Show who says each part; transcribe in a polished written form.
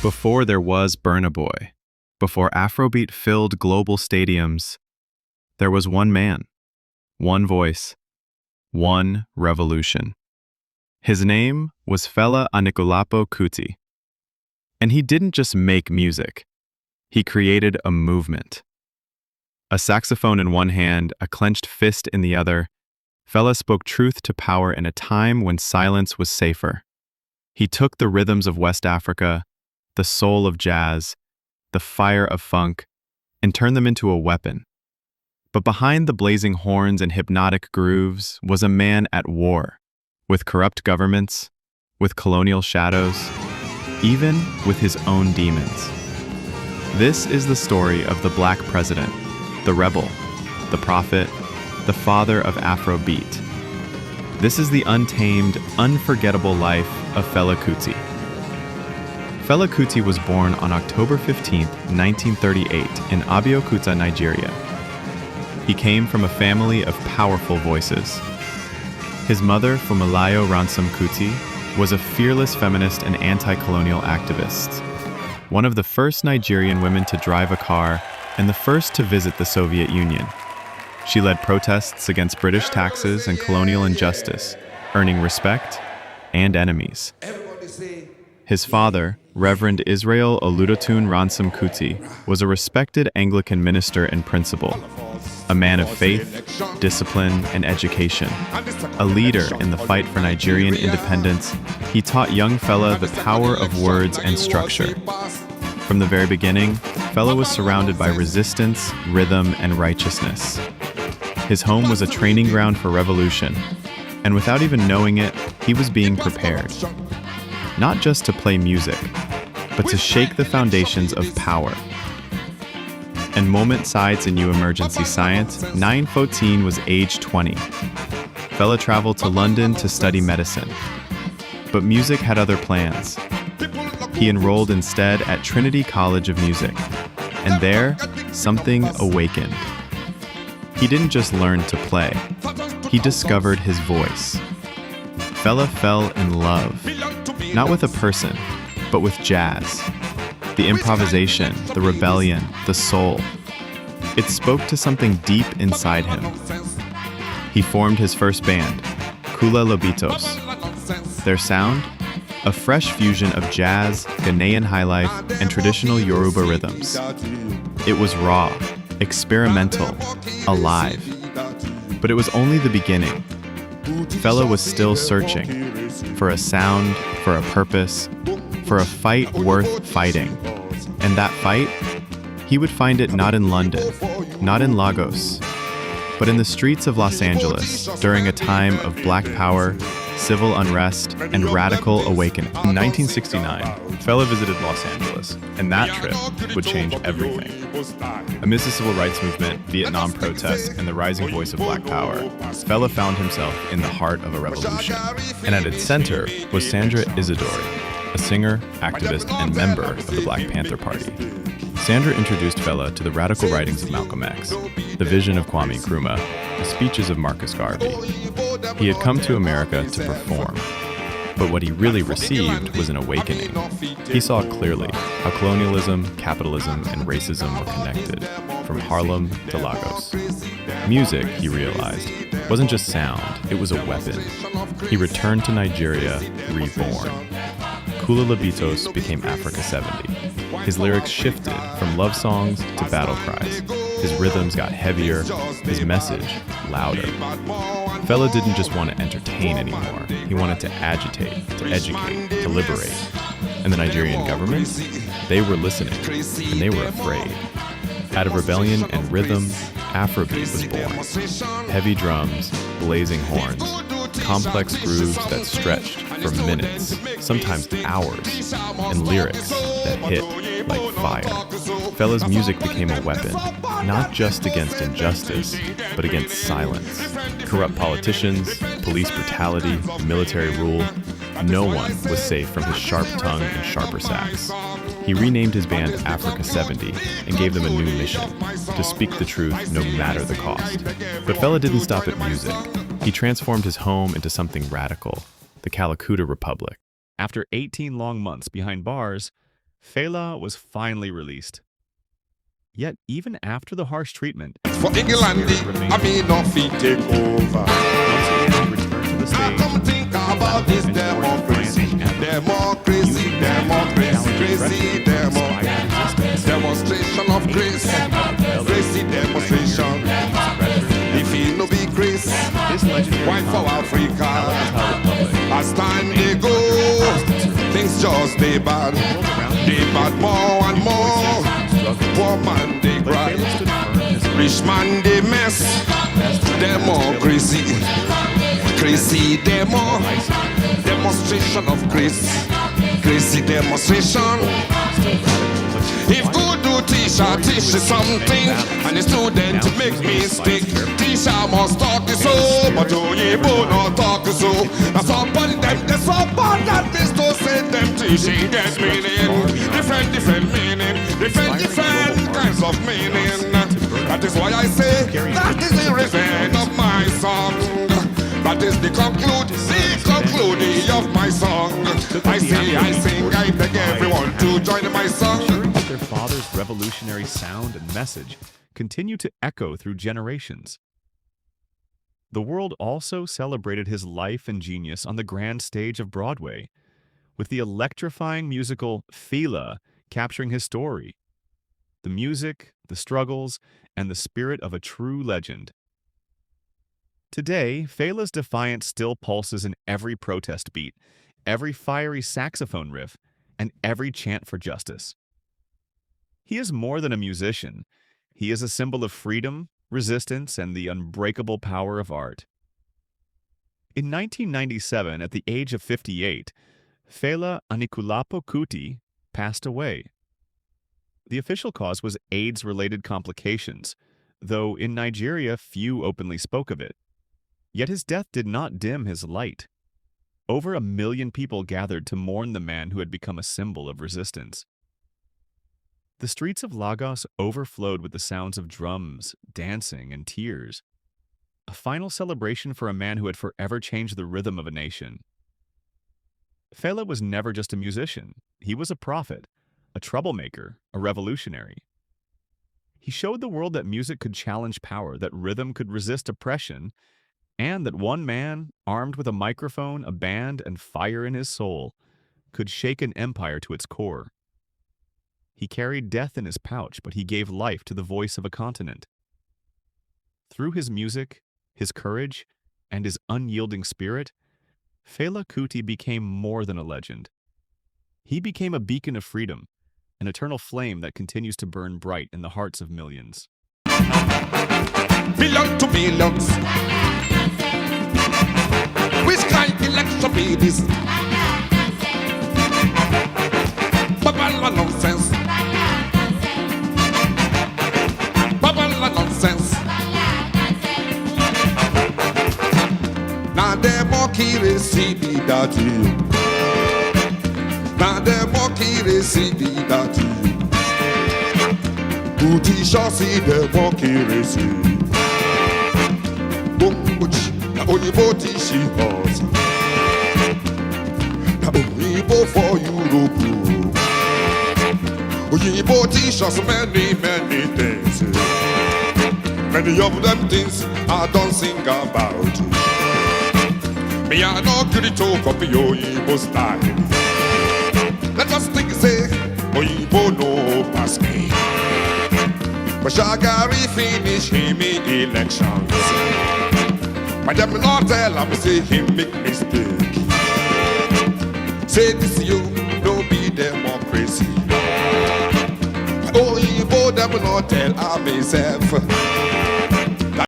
Speaker 1: Before there was Burna Boy, before Afrobeat filled global stadiums, there was one man, one voice, one revolution. His name was Fela Anikulapo Kuti. And he didn't just make music, he created a movement. A saxophone in one hand, a clenched fist in the other, Fela spoke truth to power in a time when silence was safer. He took the rhythms of West Africa, the soul of jazz, the fire of funk, and turned them into a weapon. But behind the blazing horns and hypnotic grooves was a man at war, with corrupt governments, with colonial shadows, even with his own demons. This is the story of the Black president, the rebel, the prophet, the father of Afrobeat. This is the untamed, unforgettable life of Fela Kuti. Fela Kuti was born on October 15, 1938 in Abeokuta, Nigeria. He came from a family of powerful voices. His mother, Funmilayo Ransome Kuti, was a fearless feminist and anti-colonial activist, one of the first Nigerian women to drive a car and the first to visit the Soviet Union. She led protests against British taxes and colonial injustice, earning respect and enemies. His father, Reverend Israel Oludotun Ransome Kuti, was a respected Anglican minister and principal, a man of faith, discipline, and education. A leader in the fight for Nigerian independence, he taught young Fela the power of words and structure. From the very beginning, Fela was surrounded by resistance, rhythm, and righteousness. His home was a training ground for revolution, and without even knowing it, he was being prepared. Not just to play music, but to shake the foundations of power. And moment sides in New Emergency Science, 914 was age 20. Fela traveled to London to study medicine. But music had other plans. He enrolled instead at Trinity College of Music, and there, something awakened. He didn't just learn to play, he discovered his voice. Fela fell in love, not with a person, but with jazz. The improvisation, the rebellion, the soul. It spoke to something deep inside him. He formed his first band, Kula Lobitos. Their sound? A fresh fusion of jazz, Ghanaian highlife, and traditional Yoruba rhythms. It was raw, experimental, alive. But it was only the beginning. Fela was still searching for a sound, for a purpose, for a fight worth fighting. And that fight, he would find it not in London, not in Lagos, but in the streets of Los Angeles during a time of Black power, civil unrest, and radical awakening. In 1969, Fela visited Los Angeles, and that trip would change everything. Amidst the civil rights movement, Vietnam protests, and the rising voice of Black power, Fela found himself in the heart of a revolution. And at its center was Sandra Isidori, a singer, activist, and member of the Black Panther Party. Sandra introduced Fela to the radical writings of Malcolm X, the vision of Kwame Nkrumah, the speeches of Marcus Garvey. He had come to America to perform, but what he really received was an awakening. He saw clearly how colonialism, capitalism, and racism were connected, from Harlem to Lagos. Music, he realized, wasn't just sound, it was a weapon. He returned to Nigeria, reborn. Kula Lobitos became Africa 70. His lyrics shifted from love songs to battle cries. His rhythms got heavier, his message louder. Fela didn't just want to entertain anymore. He wanted to agitate, to educate, to liberate. And the Nigerian government? They were listening, and they were afraid. Out of rebellion and rhythm, Afrobeat was born. Heavy drums, blazing horns, complex grooves that stretched for minutes, sometimes hours, and lyrics that hit like fire. Fela's music became a weapon, not just against injustice, but against silence. Corrupt politicians, police brutality, military rule, no one was safe from his sharp tongue and sharper sax. He renamed his band Africa 70 and gave them a new mission, to speak the truth no matter the cost. But Fela didn't stop at music. He transformed his home into something radical, the Calcutta Republic.
Speaker 2: After 18 long months behind bars, Fela was finally released. Yet, even after the harsh treatment,
Speaker 3: For England, I mean, no feet take over.
Speaker 2: once again he returned to the
Speaker 3: I
Speaker 2: stage.
Speaker 3: come think about this democracy, democracy, democracy, crazy demonstration of grace, crazy demonstration. If he no be grace,
Speaker 2: This legendary
Speaker 3: why for Africa? As time they go, things just they bad more and more. Poor man they cry, rich man they mess. Democracy, crazy demonstration of grace, crazy demonstration. If good do teacher teach you something, and the student make mistake, teacher must talk it so, but Oyibo not talk it so. That's upon them, that's upon them, this to say them teaching get meaning, different meaning, different kinds of meaning. That is why I say, that is the reason of my song. That is the conclude of my song. I sing, I beg everyone to join my song.
Speaker 2: Their father's revolutionary sound and message continue to echo through generations. The world also celebrated his life and genius on the grand stage of Broadway, with the electrifying musical Fela capturing his story, the music, the struggles, and the spirit of a true legend. Today, Fela's defiance still pulses in every protest beat, every fiery saxophone riff, and every chant for justice. He is more than a musician. He is a symbol of freedom, resistance, and the unbreakable power of art. In 1997, at the age of 58, Fela Anikulapo Kuti passed away. The official cause was AIDS-related complications, though in Nigeria few openly spoke of it. Yet his death did not dim his light. Over 1 million people gathered to mourn the man who had become a symbol of resistance. The streets of Lagos overflowed with the sounds of drums, dancing, and tears. A final celebration for a man who had forever changed the rhythm of a nation. Fela was never just a musician. He was a prophet, a troublemaker, a revolutionary. He showed the world that music could challenge power, that rhythm could resist oppression, and that one man, armed with a microphone, a band, and fire in his soul, could shake an empire to its core. He carried death in his pouch, but he gave life to the voice of a continent. Through his music, his courage, and his unyielding spirit, Fela Kuti became more than a legend. He became a beacon of freedom, an eternal flame that continues to burn bright in the hearts of millions.
Speaker 3: Billion to billions. Which kind election be this? Babala nonsense. Babala nonsense. Now the monkey see the daddy. Now the monkey see the daddy. Kuti shall see the monkey see. Na Oyibo teach us. Na Oyibo for Europe. Oyibo teach us many things. Many of them things I don't sing about. Me I no gree to copy Oyibo style. Let us think say Oyibo no pass me. But Shagari finish him in elections. But them not tell him say him make mistake. Say this you no be democracy. Oh, Igbo them not tell him himself.